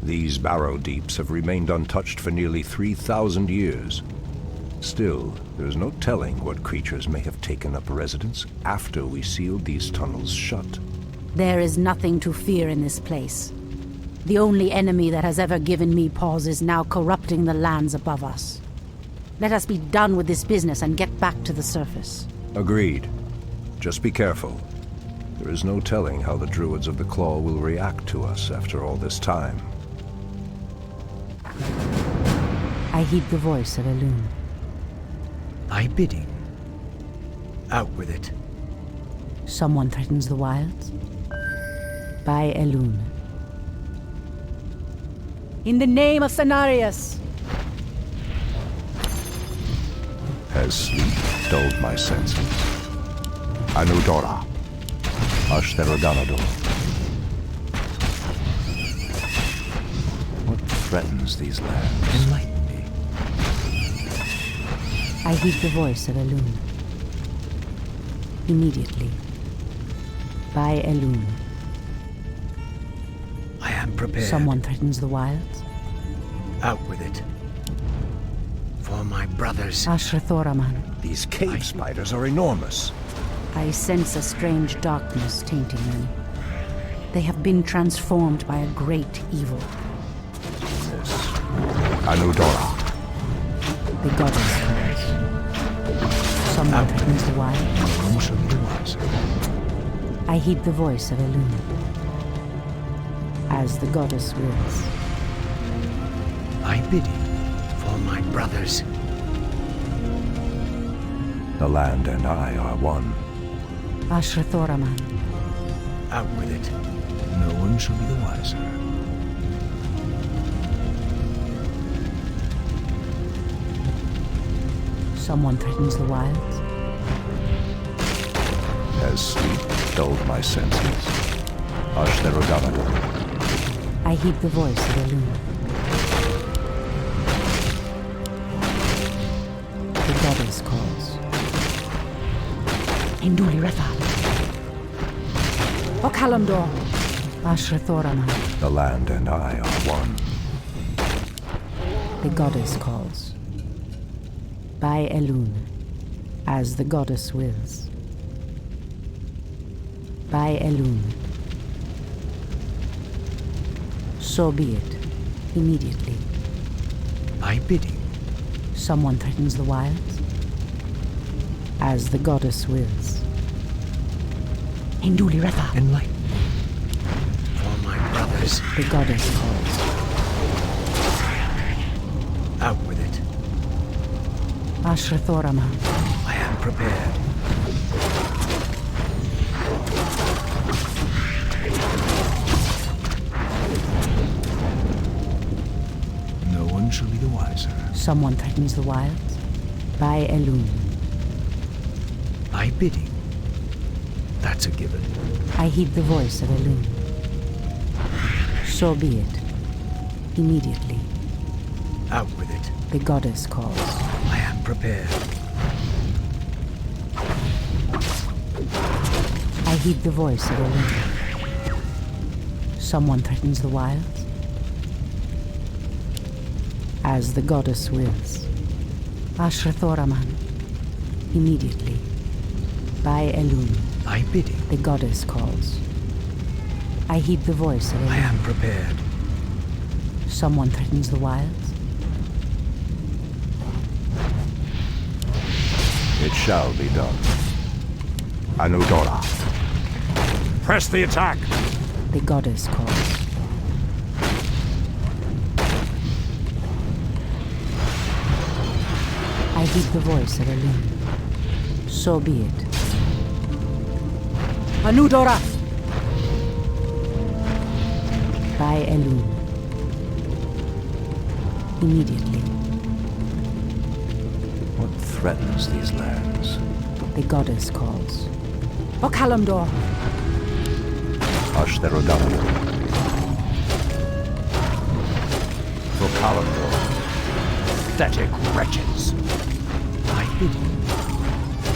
These Barrows Deeps have remained untouched for nearly 3,000 years. Still, there is no telling what creatures may have taken up residence after we sealed these tunnels shut. There is nothing to fear in this place. The only enemy that has ever given me pause is now corrupting the lands above us. Let us be done with this business and get back to the surface. Agreed. Just be careful. There is no telling how the Druids of the Claw will react to us after all this time. I heed the voice of Elune. Thy bidding. Out with it. Someone threatens the wilds? By Elune. In the name of Cenarius! Has sleep dulled my senses? Anudora. Ashtheroganador. What threatens these lands? Enlighten me. I heed the voice of Elune. Immediately. By Elune. I am prepared. Someone threatens the wilds? Out with it. For my brothers. Ashrathoraman. These cave spiders are enormous. I sense a strange darkness tainting them. They have been transformed by a great evil. This. Anudora. The goddess calls. Someone threatens the wild? Whom shall be wiser? I heed the voice of Elune. As the goddess wills. I bidding for my brothers. The land and I are one. Ashrathoraman. Out with it. No one shall be the wiser. Someone threatens the wilds? Has sleep dulled my senses? Ashtheroganador. I heed the voice of Elune. The goddess calls. Induli Rethal. Okalamdor. Ashrathoraman. The land and I are one. The goddess calls. By Elune. As the goddess wills. By Elune. So be it. Immediately. I bidding. Someone threatens the wilds? As the goddess wills. Induli Retha. Enlighten me. For my brothers. The goddess calls. Out with it. Ashrathoraman. I am prepared. No one shall be the wiser. Someone threatens the wilds? By Elune. I bidding. That's a given. I heed the voice of Elune. So be it. Immediately. Out with it. The goddess calls. I am prepared. I heed the voice of Elune. Someone threatens the wilds? As the goddess wills. Ashrathoraman. Immediately. By Elune. I bidding. The goddess calls. I heed the voice of Elune. I am prepared. Someone threatens the wilds? It shall be done. Anudora. Press the attack! The goddess calls. I heed the voice of Elune. So be it. Anudora! By Elune. Immediately. What threatens these lands? The goddess calls. Okalamdor! Ashtheroganador. For Kalamdor. Pathetic wretches. I bidding.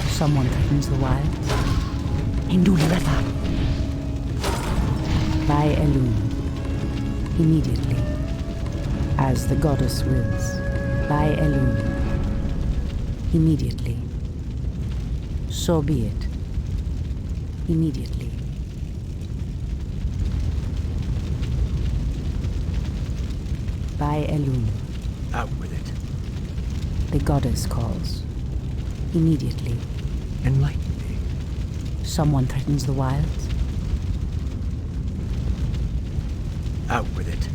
Someone threatens the wilds? Induli Retha. By Elune. Immediately. As the goddess wills. By Elun. Immediately. So be it. Immediately. By Elun. Out with it. The goddess calls. Immediately. Enlighten me. Someone threatens the wilds. Out with it.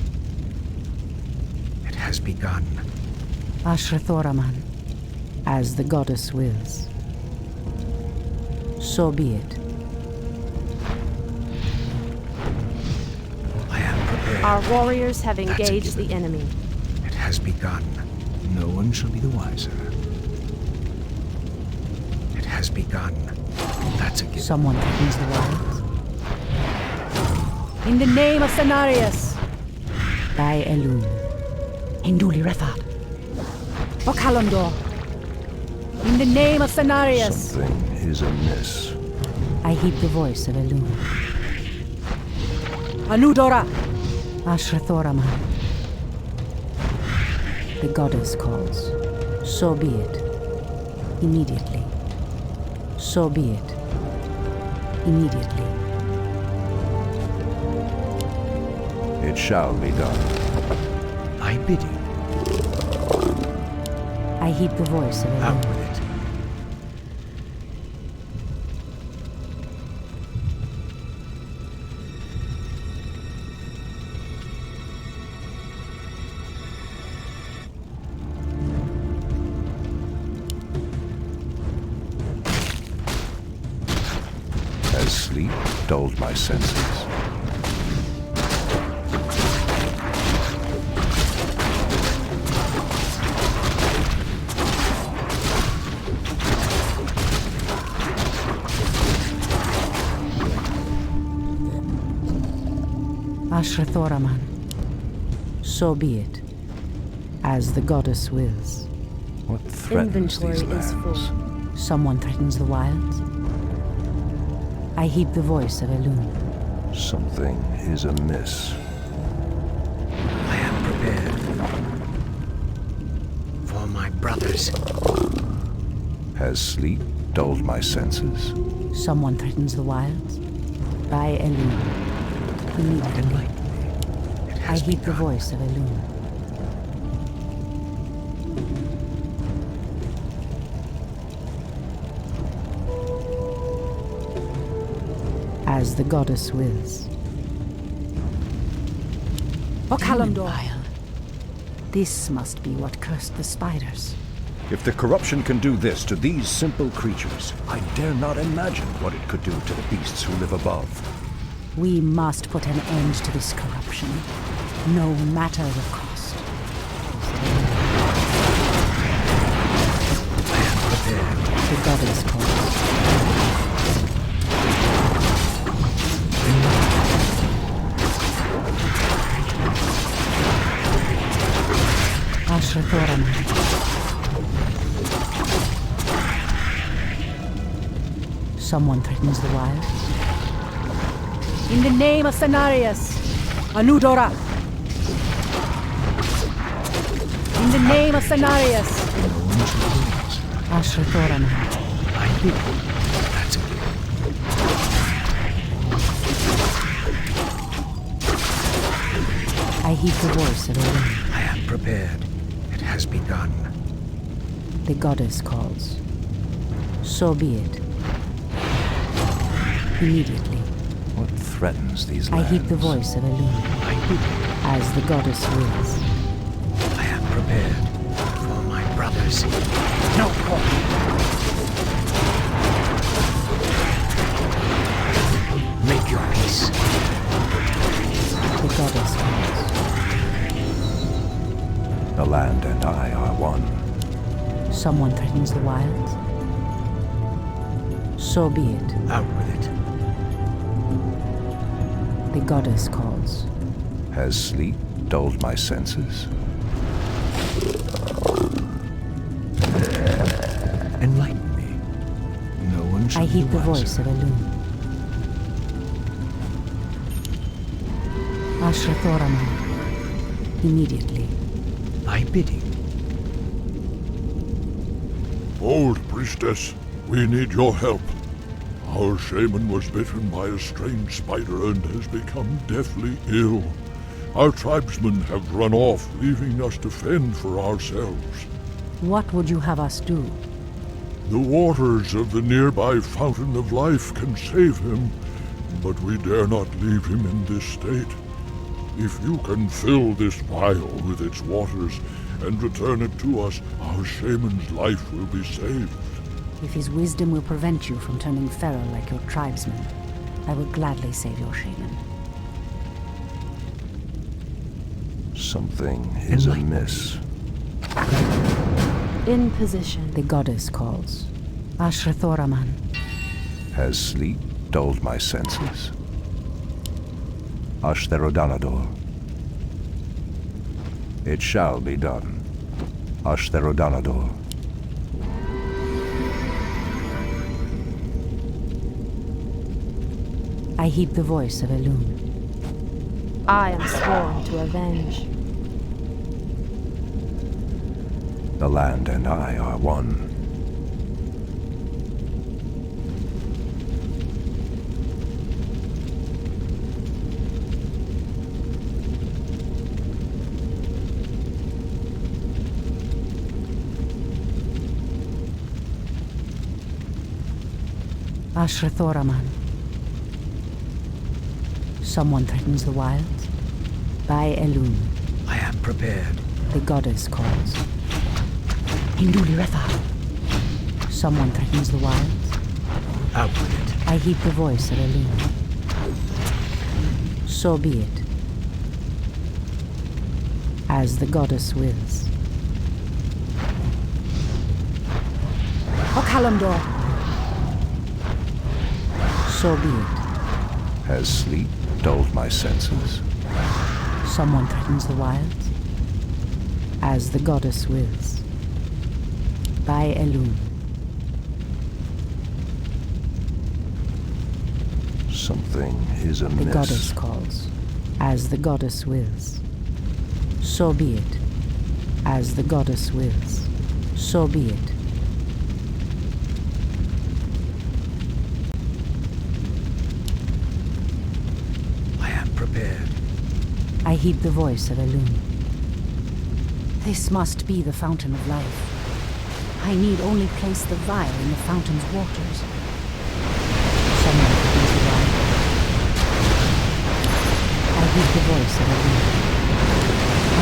It has begun. Ashrathoraman. As the goddess wills. So be it. I am prepared. Our warriors have That's a engaged the given. enemy. It has begun. No one shall be the wiser. It has begun. That's a given. Someone threatens the wilds. In the name of Cenarius. By Elun. Induli Rethad. Okalandor. In the name of Cenarius. Something is amiss. I heed the voice of Elun. Anudora. Ashrathoraman. The goddess calls. So be it. Immediately. So be it. Immediately. It shall be done. I bid you. I heed the voice of Out Elun. with it. As sleep dulled my senses. Ashrathoraman. So be it. As the goddess wills. What threatens Inventory these is lands? full. Someone threatens the wilds. I heed the voice of Elun. Something is amiss. I am prepared. For my brothers. Has sleep dulled my senses? Someone threatens the wilds. By Elun. Immediately. Enlighten me. It I has heed the begun. voice of Elun. As the goddess wills. Okalandor. This must be what cursed the spiders. If the corruption can do this to these simple creatures, I dare not imagine what it could do to the beasts who live above. We must put an end to this corruption, no matter the cost. The goddess calls. Ashrathoraman. Someone threatens the wilds. In the name of Cenarius, Anudora. In the name of Cenarius, Ashrathoraman. I bid you. That's a given. I heed the voice of Elun. I am prepared. It has begun. The goddess calls. So be it. Immediately, What threatens these I lands? heed the voice of Elun. I bid you. As the goddess wills. I am prepared. For my brothers. No call. Make your peace. The goddess calls. The land and I are one. Someone threatens the wilds. So be it. Out with it. The goddess calls. Has sleep dulled my senses? Enlighten me. No one shall I be heed the wiser. voice of Elun. Ashrathoraman. Immediately. My bidding. Old priestess, we need your help. Our shaman was bitten by a strange spider and has become deathly ill. Our tribesmen have run off, leaving us to fend for ourselves. What would you have us do? The waters of the nearby Fountain of Life can save him, but we dare not leave him in this state. If you can fill this vial with its waters and return it to us, our shaman's life will be saved. If his wisdom will prevent you from turning feral like your tribesmen, I will gladly save your shaman. Something is amiss. In position. The goddess calls. Ashrathoraman. Has sleep dulled my senses? Ashtherodanador. It shall be done. Ashtherodanador. I heed the voice of Elun. I am sworn to avenge. The land and I are one. Ashrathoraman. Someone threatens the wilds. By Elun. I am prepared. The goddess calls. Hinduli Retha. Someone threatens the wilds. Out with it. I heed the voice of Elun. So be it. As the goddess wills. Okalamdor. So be it. Has sleep dulled my senses? Someone threatens the wilds. As the goddess wills. By Elun. Something is amiss. The goddess calls. As the goddess wills. So be it. As the goddess wills. So be it. Prepared. I heed the voice of Elun. This must be the Fountain of Life. I need only place the vial in the fountain's waters. Someone opens the vial. I heed the voice of Elun.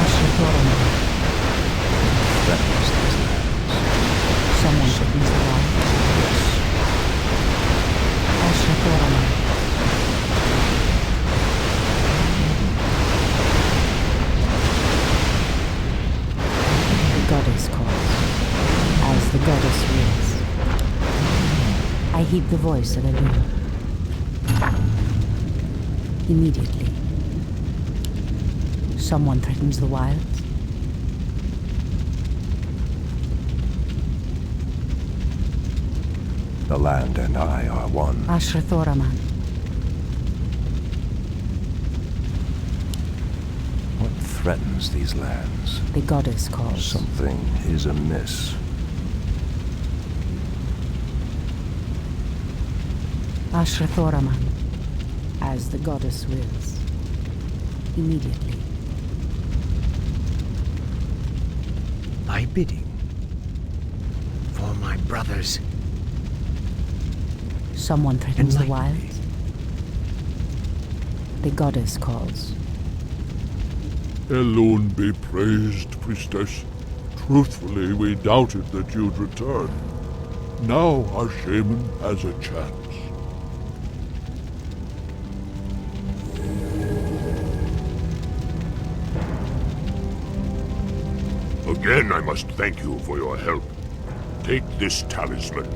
Ashrathoraman. Threatens these lands. Someone opens the vial. Ashrathoraman. Goddess calls, as the goddess wills. I heed the voice of Elun. Immediately. Someone threatens the wilds. The land and I are one. Ashrathoraman. What threatens these lands? The goddess calls. Something is amiss. Ashrathoraman, as the goddess wills. Immediately. My bidding. For my brothers. Someone threatens the Enlighten me. wilds. The goddess calls. Elun be praised, priestess. Truthfully, we doubted that you'd return. Now our shaman has a chance. Again, I must thank you for your help. Take this talisman.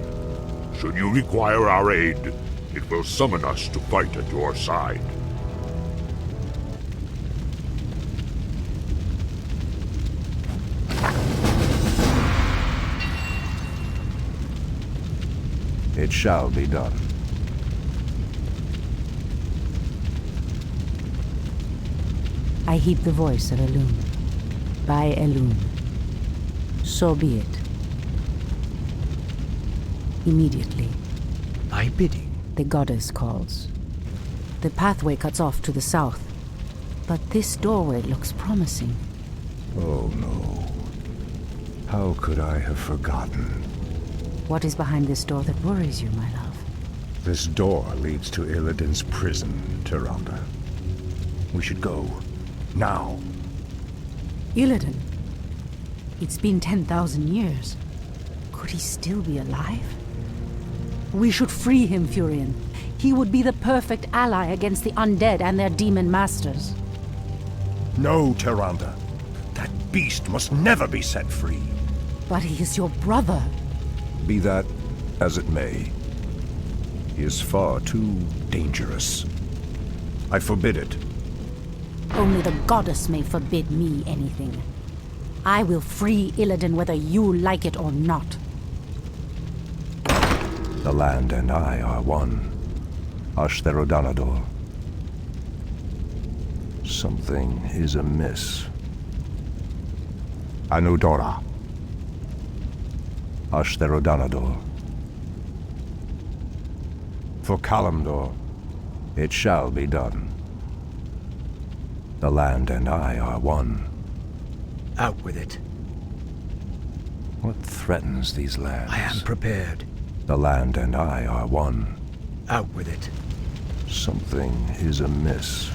Should you require our aid, it will summon us to fight at your side. It shall be done. I heed the voice of Elun. By Elune. So be it. Immediately. My bidding. The goddess calls. The pathway cuts off to the south, but this doorway looks promising. Oh no. How could I have forgotten? What is behind this door that worries you, my love? This door leads to Illidan's prison, Tyrande. We should go. Now. Illidan? It's been 10,000 years. Could he still be alive? We should free him, Furion. He would be the perfect ally against the undead and their demon masters. No, Tyrande. That beast must never be set free. But he is your brother. Be that as it may, he is far too dangerous. I forbid it. Only the goddess may forbid me anything. I will free Illidan whether you like it or not. The land and I are one. Ashtherodanador. Something is amiss. Anudora. Ashtherodanador. For Kalimdor, it shall be done. The land and I are one. Out with it. What threatens these lands? I am prepared. The land and I are one. Out with it. Something is amiss.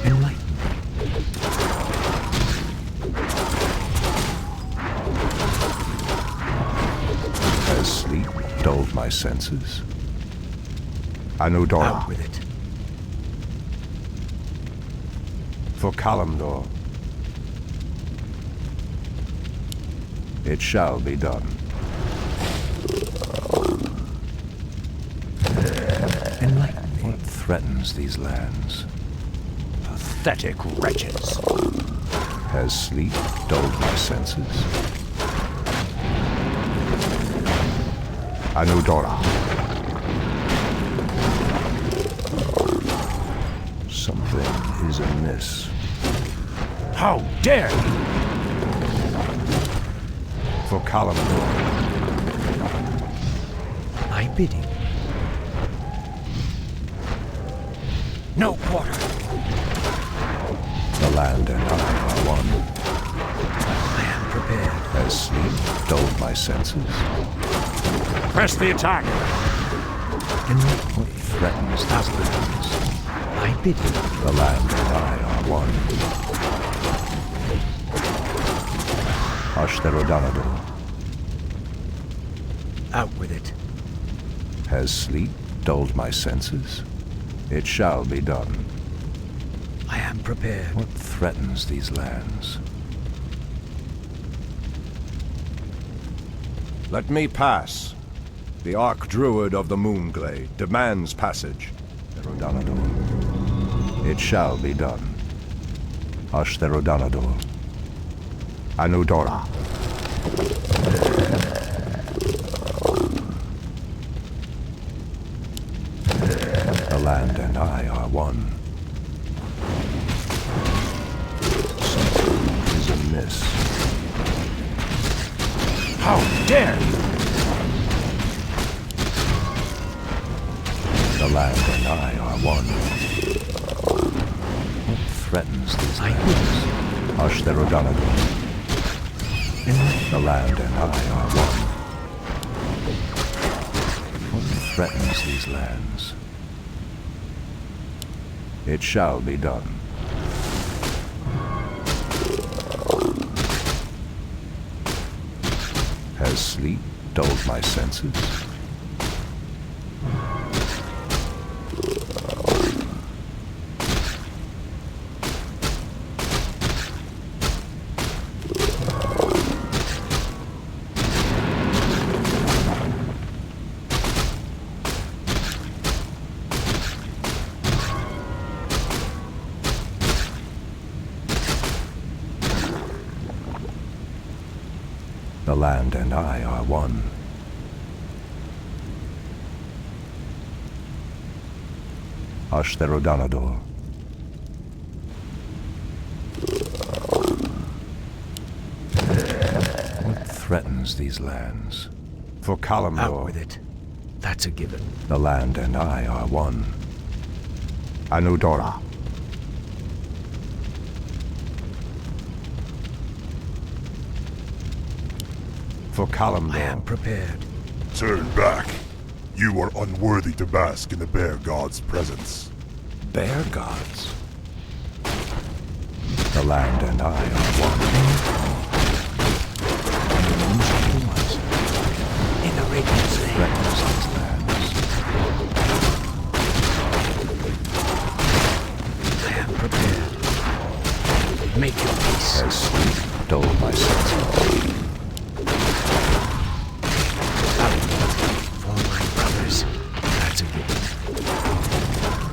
Enlighten. Has sleep dulled my senses? Anudora. Out with it. For Kalimdor. It shall be done. Enlighten me. What threatens these lands? Pathetic wretches. Has sleep dulled my senses? Anudora. Something is amiss. How dare you! For Kalimdor. My bidding. No quarter. The land and I are one. I am prepared. Has sleep dulled my senses? Press the attack! Enlighten What me. threatens these lands? My bidding. The land and I are one. Ashtherodanador. Out with it. Has sleep dulled my senses? It shall be done. I am prepared. What threatens these lands? Let me pass. The Archdruid of the Moonglade demands passage. Ashtherodanador. It shall be done. Ashtherodanador. Anudora. The land and I are one. Something is amiss. How dare you! The land and I are one. What threatens these lands? Ashtherodanador. The land and I are one. What threatens these lands? It shall be done. Has sleep dulled my senses? The land and I are one. Ashtherodanador. threatens these lands? For Out Kalimdor, with it. That's a given. the land and I are one. Anudora. For Kalimdor. I am prepared. Turn back. You are unworthy to bask in the bear god's presence. Bear gods. The land and I are one. In the Radiant's name. Threatens these lands. I am prepared. Make your peace. As sleep dulled my senses. For my brothers. That's a given.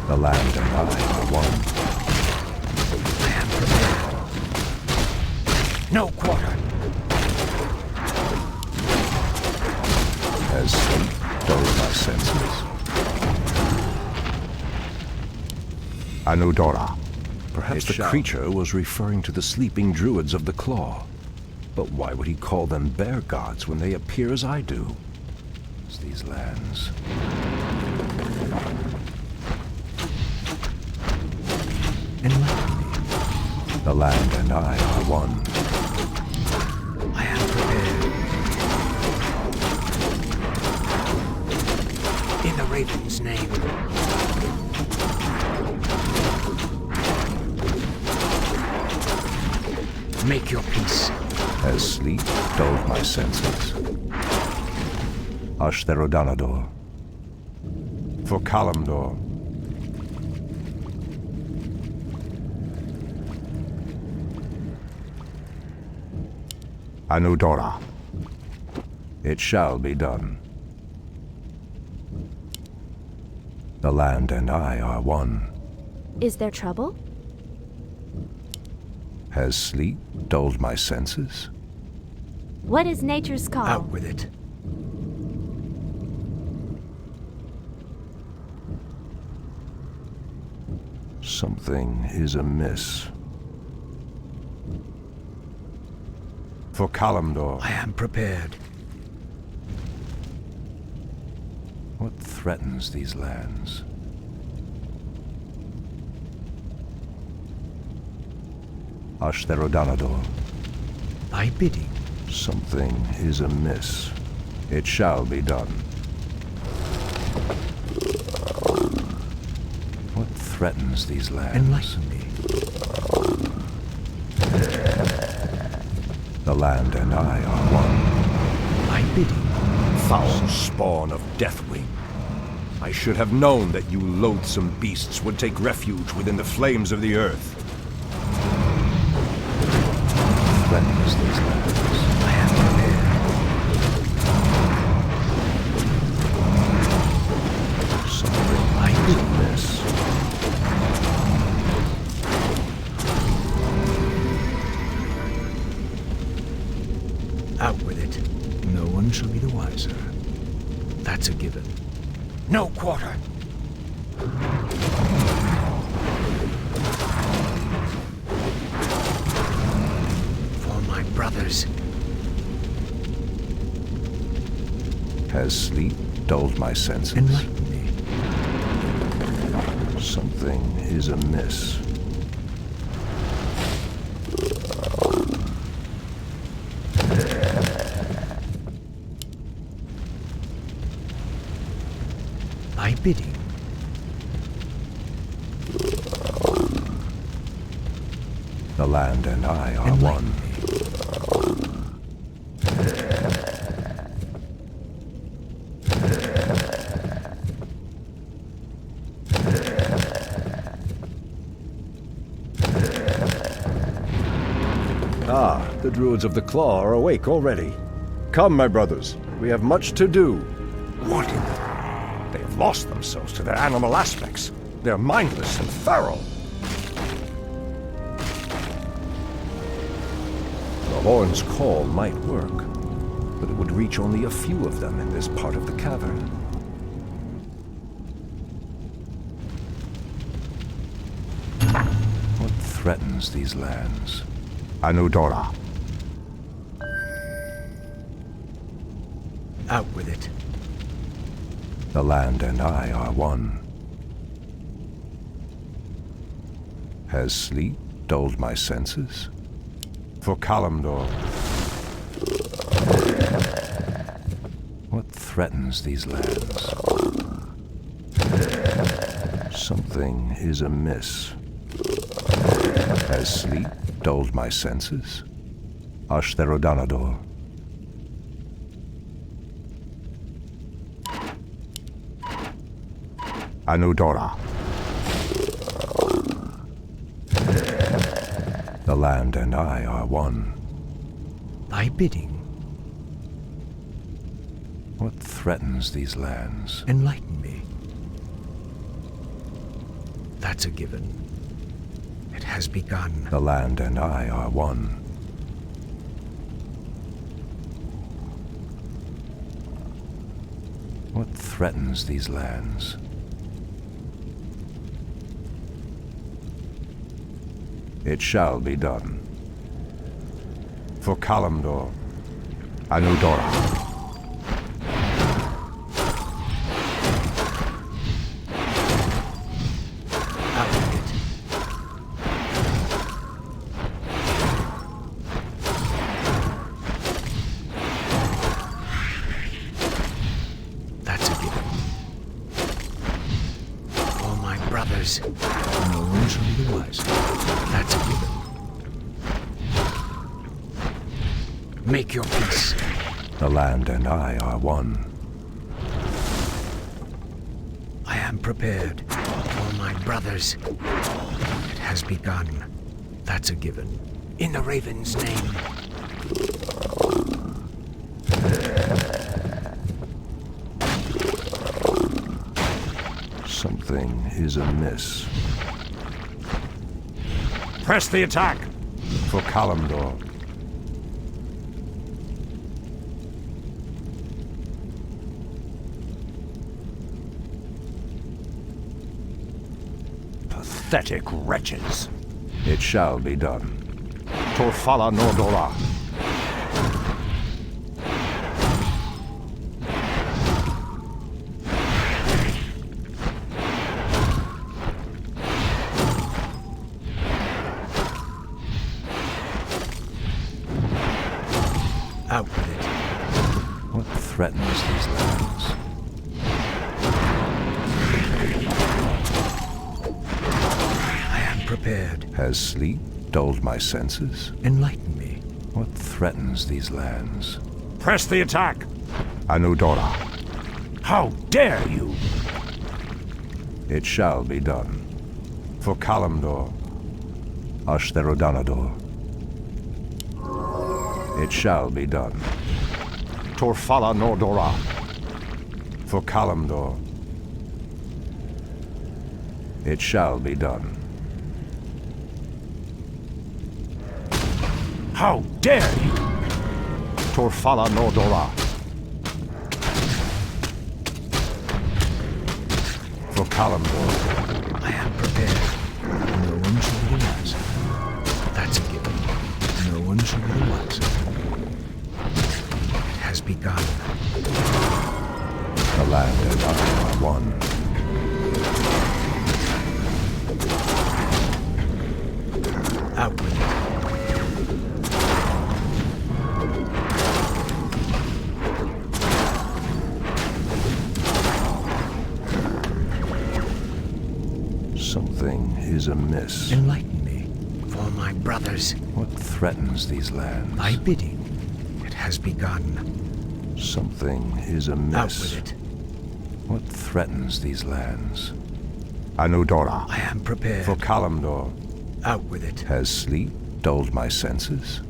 The land and I are one. I am prepared. No quarter. As sleep dulled my senses. Anudora. Perhaps the creature was referring to the sleeping druids of the Claw. But why would he call them bear gods when they appear as I do? It's these lands. Enlighten me. The land and I are one. I am prepared. In the Raven's name. Make your peace. As sleep dulled my senses. Ashtherodanador. For Kalimdor. Anudora. It shall be done. The land and I are one. Is there trouble? Has sleep dulled my senses? What is nature's call? Out with it. Something is amiss. For Kalimdor. I am prepared. What threatens these lands? Ashtherodanador. Thy bidding. Something is amiss. It shall be done. What threatens these lands? Enlighten me. The land and I are one. Thy bidding. Foul spawn of Deathwing. I should have known that you loathsome beasts would take refuge within the flames of the earth. Threatens these lands. I am prepared. Something Thy bidding. amiss. Out with it. No one shall be the wiser. That's a given. No quarter. For my brothers. Has sleep dulled my senses? Enlighten me. Something is amiss. Thy bidding. The land and I are Enlighten one. me. Ah, the Druids of the Claw are awake already. Come, my brothers, we have much to do. What in the... They have lost themselves to their animal aspects. They're mindless and feral. The horn's call might work, but it would reach only a few of them in this part of the cavern. What threatens these lands? Anudora. Out with it. The land and I are one. Has sleep dulled my senses? For Kalimdor. What threatens these lands? Something is amiss. Has sleep dulled my senses? Ashtherodanador. Anudora. The land and I are one. Thy bidding. What threatens these lands? Enlighten me. That's a given. It has begun. The land and I are one. What threatens these lands? It shall be done. For Kalimdor, Anudora. That's a given. For my brothers, no one shall be the wiser. That's a given. Make your peace. The land and I are one. I am prepared. For my brothers, it has begun. That's a given. In the Raven's name. Something is amiss. Press the attack! For Kalimdor. Pathetic wretches. It shall be done. Torfala Nordora. Out with it. What threatens these lands? I am prepared. Has sleep dulled my senses? Enlighten me. What threatens these lands? Press the attack! Anudora. How dare you! It shall be done. For Kalimdor, Ashtherodanador. It shall be done. Torfala Nordora. For Kalimdor. It shall be done. How dare you! Torfala Nordora. For Kalimdor. I am prepared. No one shall be the wiser. That's a given. No one shall be the wiser. It has begun. The land and I are one. Out with it. Something is amiss. Enlighten me. For my brothers, What threatens these lands? thy bidding. It has begun. Something is amiss. Out with it. What threatens these lands? Anudora. I am prepared. For Kalimdor. Out with it. Has sleep dulled my senses?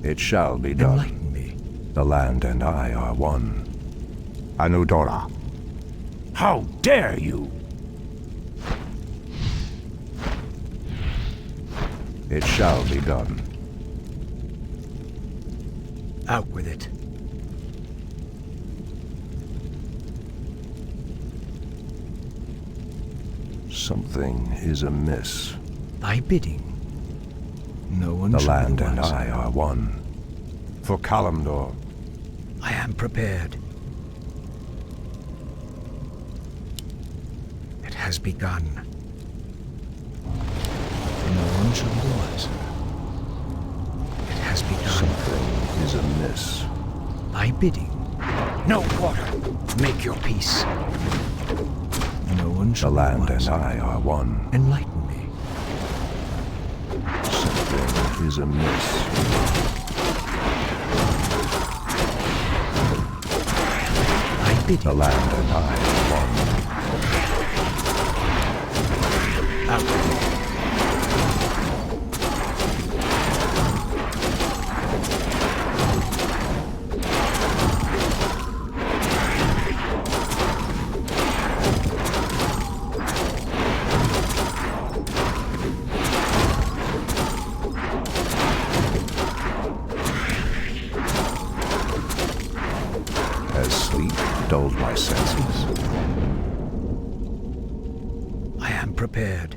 It shall be done. Enlighten me. The land and I are one. Anudora. How dare you! It shall be done. Out with it. Something is amiss. Thy bidding. No one The shall land be and wiser. I are one. For Kalimdor, I am prepared. It has begun. No one shall be wiser. It has begun. something is amiss. Thy bidding. No quarter. Make your peace. No one The shall be land and wiser. I are one. Enlighten me. Something is amiss. Thy bidding. The land and I are one. Out. Has sleep dulled my senses? I am prepared.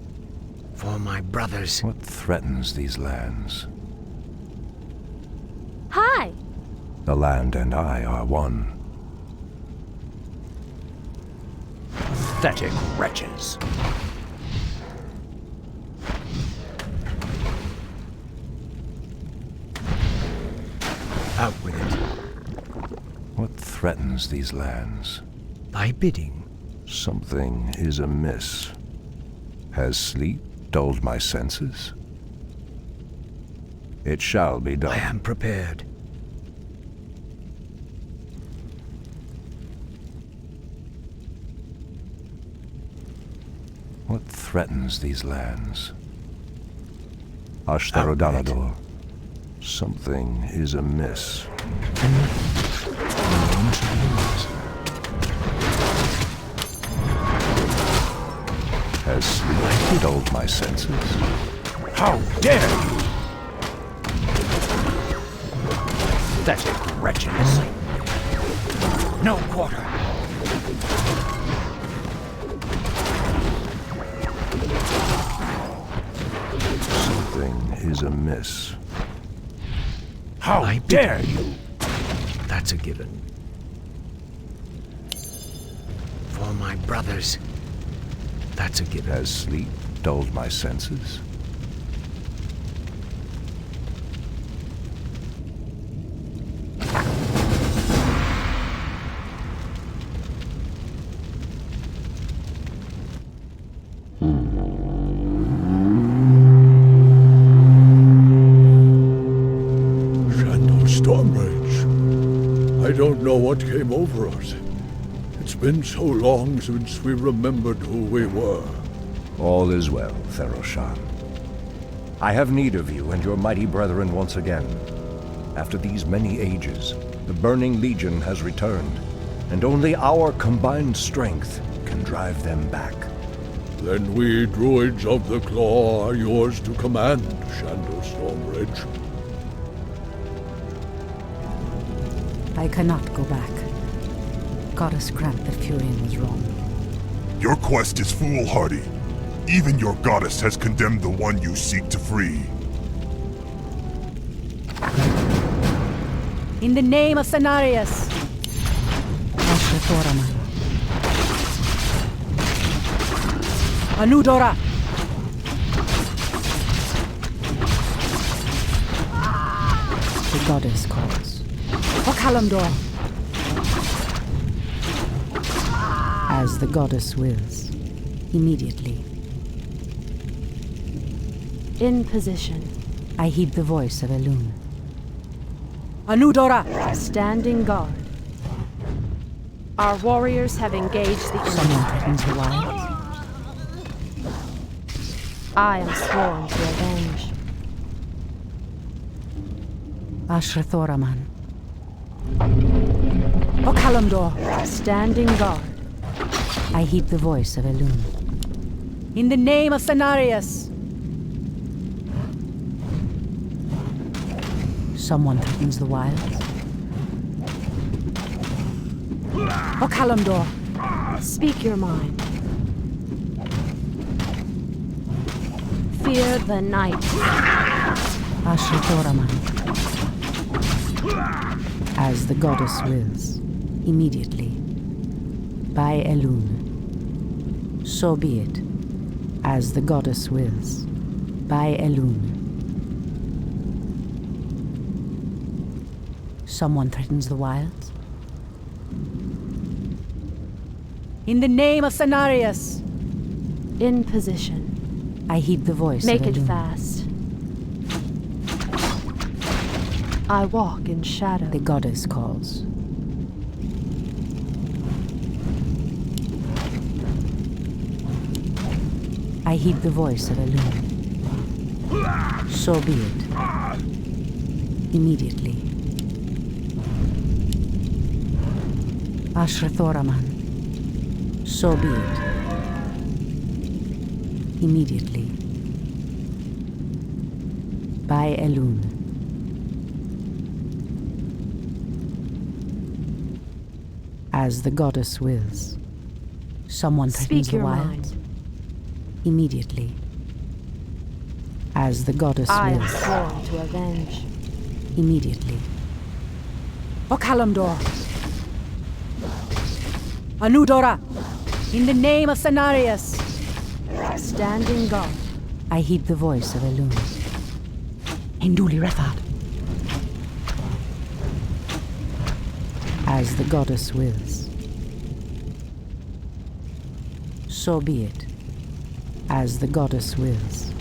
For my brothers. What threatens these lands? Hi! The land and I are one. Pathetic wretches. Out with it. What threatens these lands? Thy bidding. Something is amiss. Has sleep dulled my senses? It shall be done. I am prepared. What threatens these lands? Out Ashtarodanador. Something is amiss. Has sleep dulled my senses? How dare you! Pathetic wretches. No quarter. Something is amiss. How I dare you! That's a given. For my brothers. That's a given. Has sleep dulled my senses? Shadow Stormrage. I don't know what came over us. It's been so long since we remembered who we were. All is well, Theroshan. I have need of you and your mighty brethren once again. After these many ages, the Burning Legion has returned, and only our combined strength can drive them back. Then we Druids of the Claw are yours to command, Shadow Stormrage. I cannot go back. Goddess grant that Furion was wrong. Your quest is foolhardy. Even your goddess has condemned the one you seek to free. In the name of Cenarius! Ashrathoraman. Anudora! The goddess calls. For Kalimdor! As the goddess wills. Immediately. In position. I heed the voice of Elune. Anudora! Standing guard. Our warriors have engaged the Someone enemy. threatens the wild. I am sworn to avenge. Ashrathoraman. For Kalimdor! Standing guard. I heed the voice of Elune. In the name of Cenarius! Someone threatens the wilds. For Kalimdor! Speak your mind. Fear the night. Ashrithoraman. As the goddess wills. Immediately. By Elune. So be it. As the goddess wills. By Elune. Someone threatens the wilds? In the name of Cenarius! In position. I heed the voice Make of it Elune. fast. I walk in shadow. The goddess calls. I heed the voice of Elune. So be it. Immediately. Ashrathoraman. So be it. Immediately. By Elune. As the goddess wills. Someone threatens Speak the your wild. mind. Immediately. As the goddess I am wills. sworn to avenge. Immediately. Okalamdor. Anudora. In the name of Cenarius. Standing guard. I heed the voice of Elune. Hinduli Refat. As the goddess wills. So be it. As the goddess wills.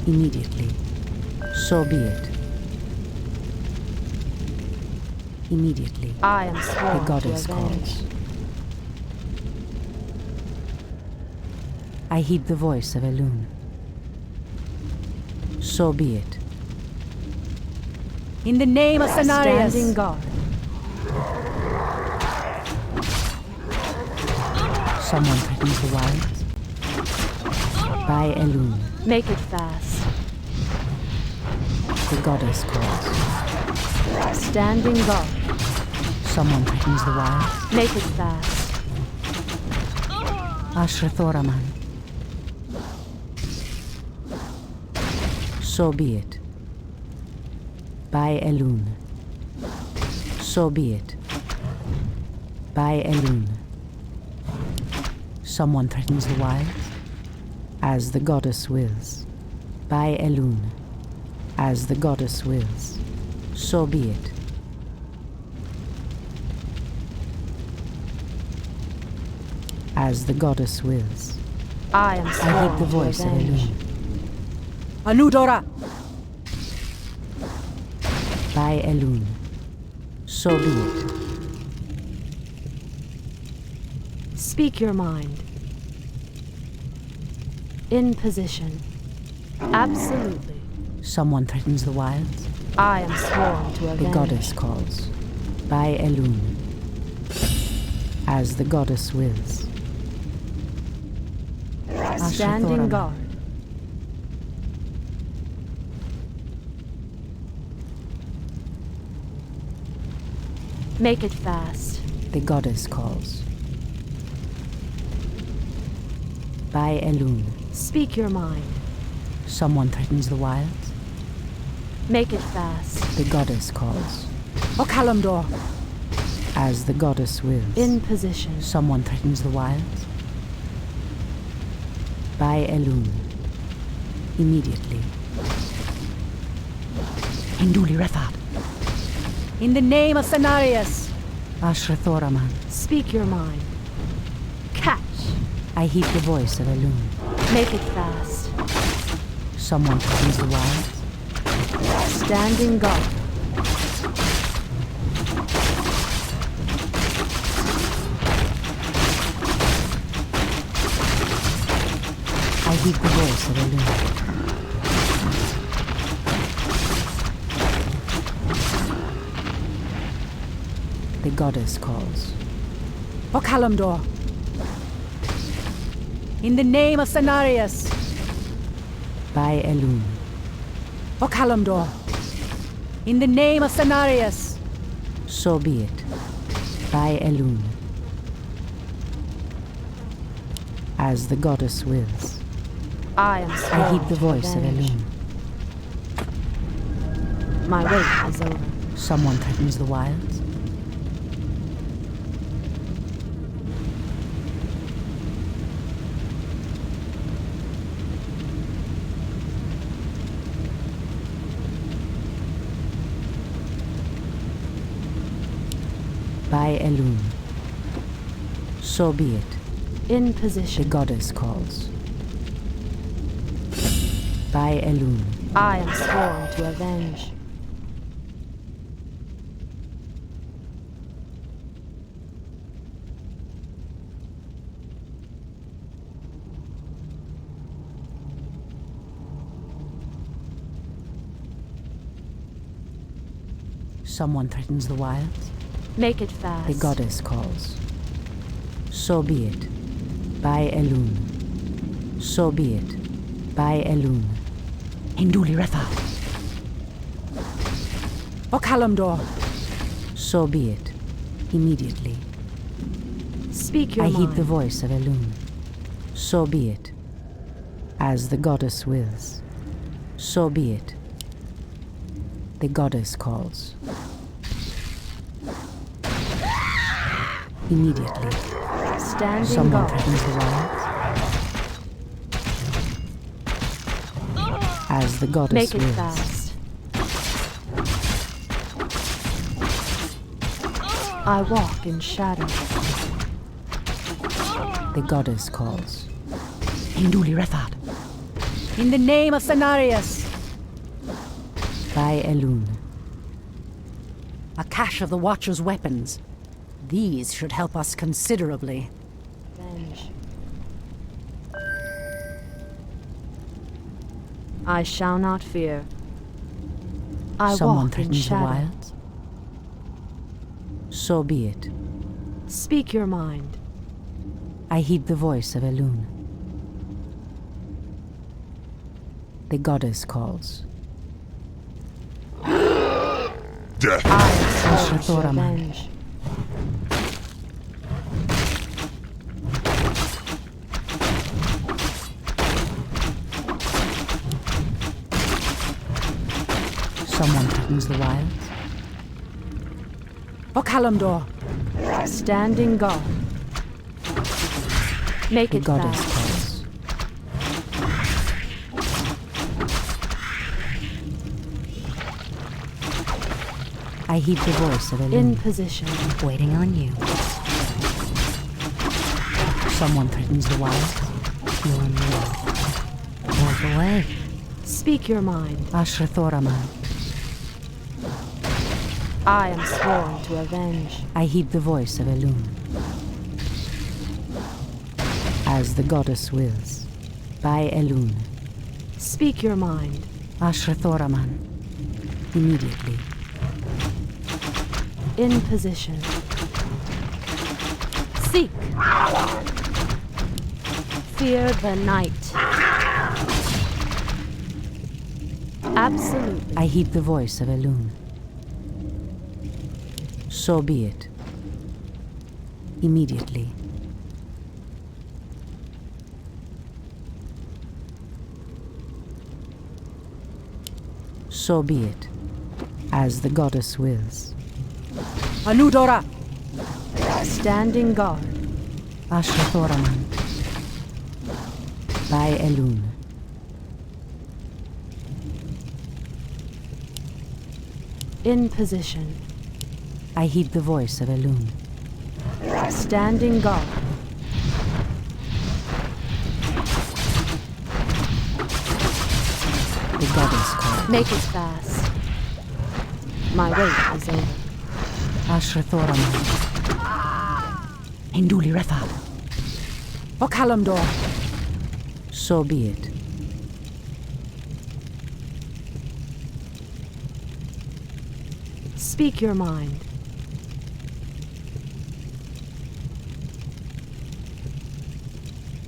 Immediately. So be it. Immediately. I am The sworn goddess to avenge. calls. I heed the voice of Elune. So be it. In the name of Cenarius. Standing guard. Someone threatens the wilds. By Elune. Make it fast. The goddess calls. Standing guard. Someone threatens the wilds. Make it fast. Ashrathoraman. So be it. By Elune. So be it. By Elune. Someone threatens the wilds. As the goddess wills. By Elune. As the goddess wills. So be it. As the goddess wills. I am I sworn heed the to voice of avenge. Elune. Anudora! By Elune. So be it. Speak your mind. In position. Absolutely. Someone threatens the wilds. I am sworn to The avenge. goddess calls. By Elune. As the goddess wills. Standing Ashrathoraman. guard. Make it fast. The goddess calls. By Elune. Speak your mind. Someone threatens the wilds. Make it fast. The goddess calls. Okalamdor! As the goddess wills. In position. Someone threatens the wilds. By Elune. Immediately. Hinduli Refat. In the name of Cenarius. Ashrathoraman. Speak your mind. Catch. I heed the voice of Elune. Make it fast. Someone threatens the wilds. Standing guard. I heed the voice of Elune. The goddess calls. Okalamdor! In the name of Cenarius. By Elune. Okalamdor! In the name of Cenarius. So be it. By Elune. As the goddess wills. I am sworn I heed the to voice of avenge. Elune. My wait is over. Someone threatens the wilds. By Elun. So be it. In The position. goddess calls. By Elun. I am sworn to avenge. Someone threatens the wilds. Make it fast. The goddess calls. So be it. By Elun. So be it. By Elun. Hinduli Retha. Okalamdor. So be it. Immediately. Speak your I mind. heed the voice of Elun. So be it. As the goddess wills. So be it. The goddess calls. Immediately. Standing Someone guard. threatens the wilds. As the goddess Make it wills. fast. I walk in shadow. The goddess calls. Hinduli Rethad. In the name of Cenarius. By Elun. A cache of the Watcher's weapons. These should help us considerably. Avenge. I shall not fear. I Someone walk in threatens the shadow. wilds. So be it. Speak your mind. I heed the voice of Elun. The goddess calls. Death! I am sworn to Thoraman. avenge. Someone threatens the wilds. Okalamdor. Standing guard. Make The it goddess fast. calls. I heed the voice of In Elun. position. Waiting on you. Someone threatens the wilds. Your move. Walk away. Speak your mind. Ashrathoraman. I am sworn to avenge. I heed the voice of Elun. As the goddess wills. By Elun. Speak your mind. Ashrathoraman. Immediately. In position. Seek. Fear the night. Absolutely. I heed the voice of Elun. So be it. Immediately. So be it. As the goddess wills. Anudora! Standing guard. Ashrathoraman. By Elun. In position. I heed the voice of Elun. Standing guard. The goddess calls. Make it fast. My wait is over. Ashrathoraman. Hinduli Rethad. Okalamdor. So be it. Speak your mind.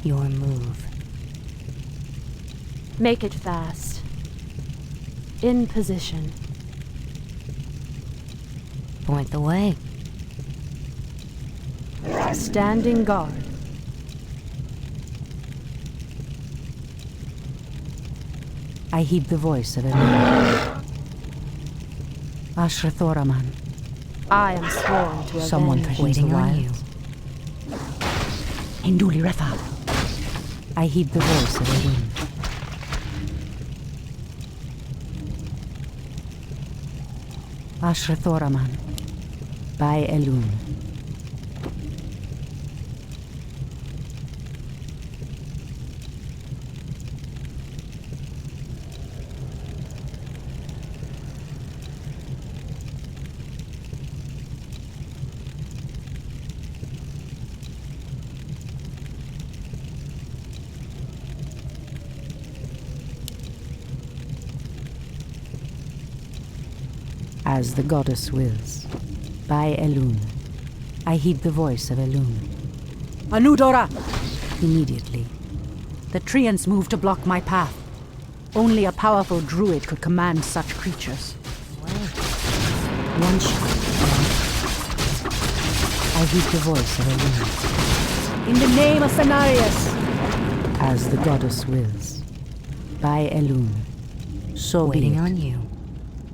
Your move. Make it fast. In position. Point the way. Standing guard. I heed the voice of Elun. Ashrathoraman. I am sworn to avenge. Someone threatens the wilds. Hinduli Refab. I heed the voice of Elun. Ashrathoraman. By Elun. As the goddess wills. By Elun. I heed the voice of Elun. Anudora! Immediately. The Treants moved to block my path. Only a powerful druid could command such creatures. One shot. I heed the voice of Elun. In the name of Cenarius! As the goddess wills. By Elun. So be it. Waiting on you.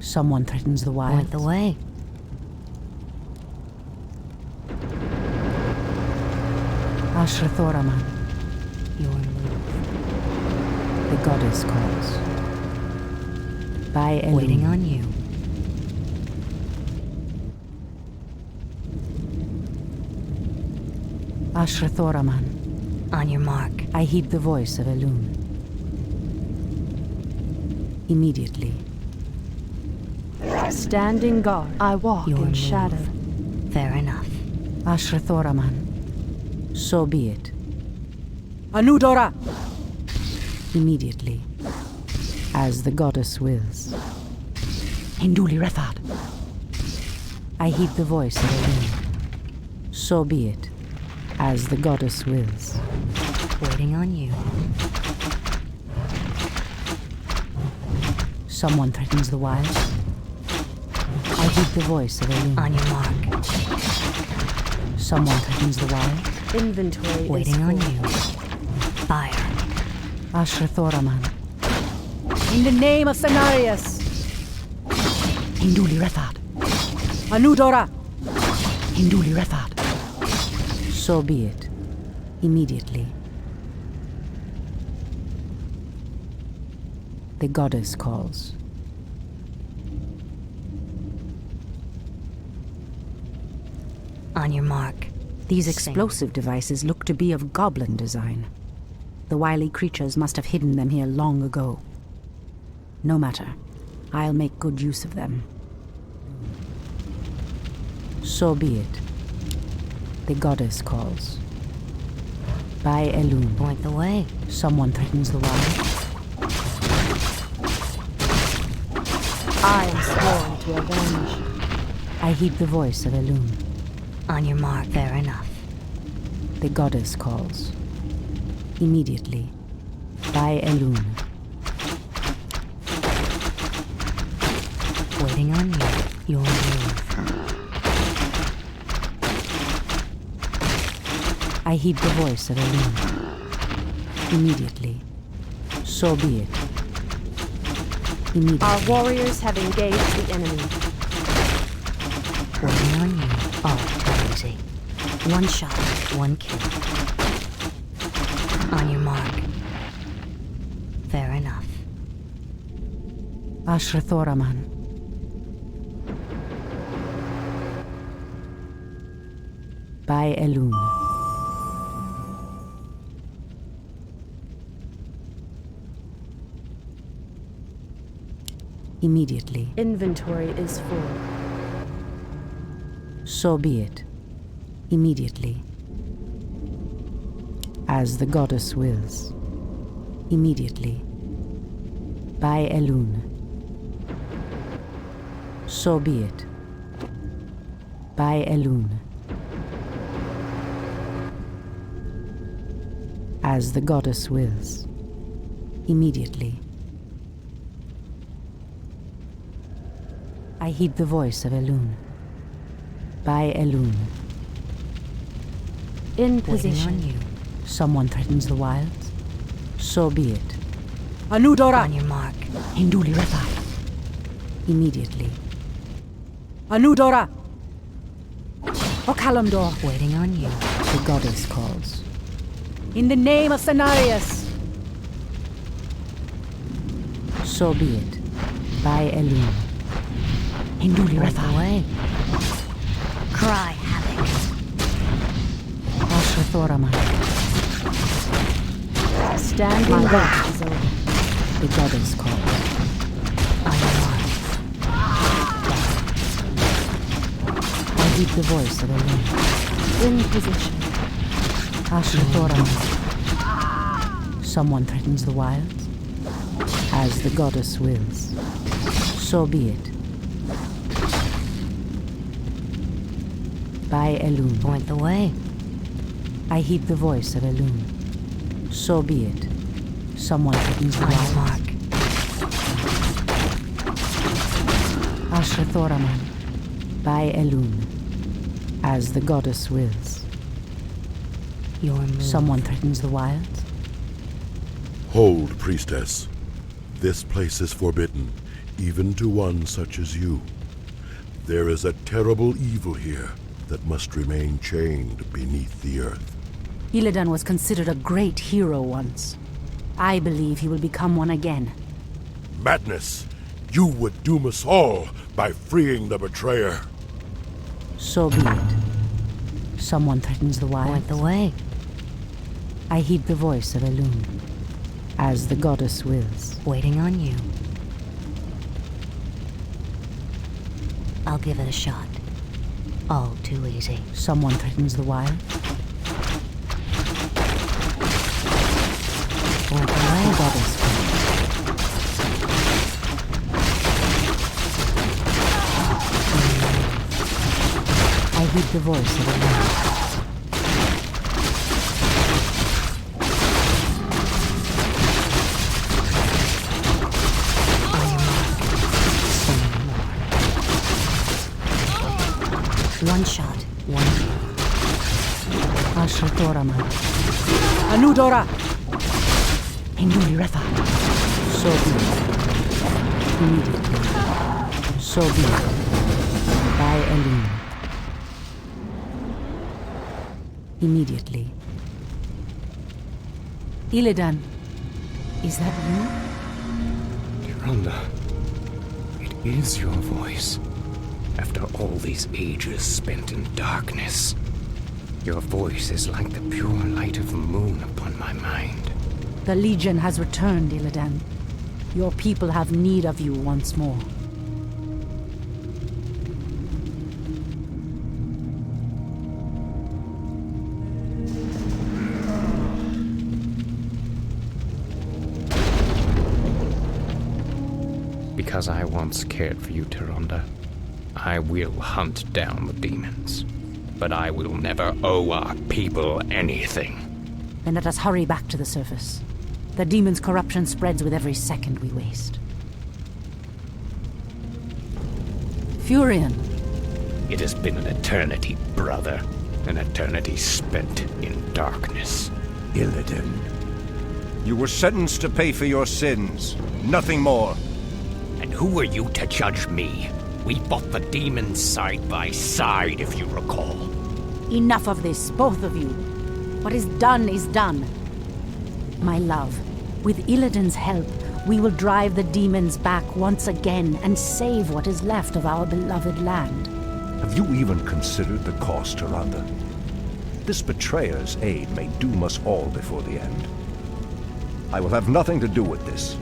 Someone threatens the wild. Point the way. Ashrathoraman. Your move. The goddess calls. By Elun. Waiting on you. Ashrathoraman. On your mark. I heed the voice of Elun. Immediately. Standing guard, I walk Your in move. shadow. Fair enough. Ashrathoraman. So be it. Anudora! Immediately. As the goddess wills. Hinduli Refad. I heed the voice of Elun. So be it. As the goddess wills. Waiting on you. Someone threatens the wild. I heed the voice of Elun. On your mark. Someone threatens the wild. Inventory Waiting is on full. you. Fire. Ashrathoraman. In the name of Cenarius. Hinduli Refad. Anudora. Hinduli Refad. So be it. Immediately. The goddess calls. On your mark. These Sing. explosive devices look to be of goblin design. The wily creatures must have hidden them here long ago. No matter. I'll make good use of them. So be it. The goddess calls. By Elun. Point the way. Someone threatens the wild. I am sworn to avenge. I heed the voice of Elun. On your mark. Fair enough. The goddess calls. Immediately. By Elun. Waiting on you. Your move. I heed the voice of Elun. Immediately. So be it. Immediately. Our warriors have engaged the enemy. Waiting on you. Oh, too easy. One shot. One kill. On your mark. Fair enough. Ashrathoraman. By Elun. Immediately. Inventory is full. So be it. Immediately. As the goddess wills. Immediately. By Elun. So be it. By Elun. As the goddess wills. Immediately. I heed the voice of Elun. By Elun. In Waiting position. on you. Someone threatens the wilds. So be it. Anudora! On your mark. Hinduli Refai. Immediately. Anudora! Okalamdor! Waiting on you. The goddess calls. In the name of Cenarius! So be it. By Elune. Hinduli Right Rafa. away. Cry havoc. Ashrathoraman. Standing My back. work is over. The goddess calls. I am I heed the voice of Elune. In position. Ashrathoraman. Someone threatens the wilds? As the goddess wills. So be it. By Elune. Point the way. I heed the voice of Elune. So be it. Someone threatens the I wilds. mark. Ashrathoraman. By Elune. As the goddess wills. Your move. Someone threatens the wilds? Hold, priestess. This place is forbidden, even to one such as you. There is a terrible evil here that must remain chained beneath the earth. Illidan was considered a great hero once. I believe he will become one again. Madness! You would doom us all by freeing the betrayer. So be it. Someone threatens the wilds? Point the way. I heed the voice of Elune. As the goddess wills. Waiting on you. I'll give it a shot. All too easy. Someone threatens the wild? Point the way. The goddess wills. I heed the voice of Elune. One shot, one kill. Ashrathoraman. Anudora! Hinduli Refa. So be it. Immediately. So be it. By Elune. Immediately. Illidan, is that you? Tyrande, it is your voice. After all these ages spent in darkness, your voice is like the pure light of the moon upon my mind. The Legion has returned, Illidan. Your people have need of you once more. Because I once cared for you, Tyrande, I will hunt down the demons. But I will never owe our people anything. Then let us hurry back to the surface. The demon's corruption spreads with every second we waste. Furion. It has been an eternity, brother. An eternity spent in darkness. Illidan, you were sentenced to pay for your sins. Nothing more. And who are you to judge me? We fought the demons side by side, if you recall. Enough of this, both of you. What is done. My love, with Illidan's help, we will drive the demons back once again and save what is left of our beloved land. Have you even considered the cost, Tyrande? This betrayer's aid may doom us all before the end. I will have nothing to do with this.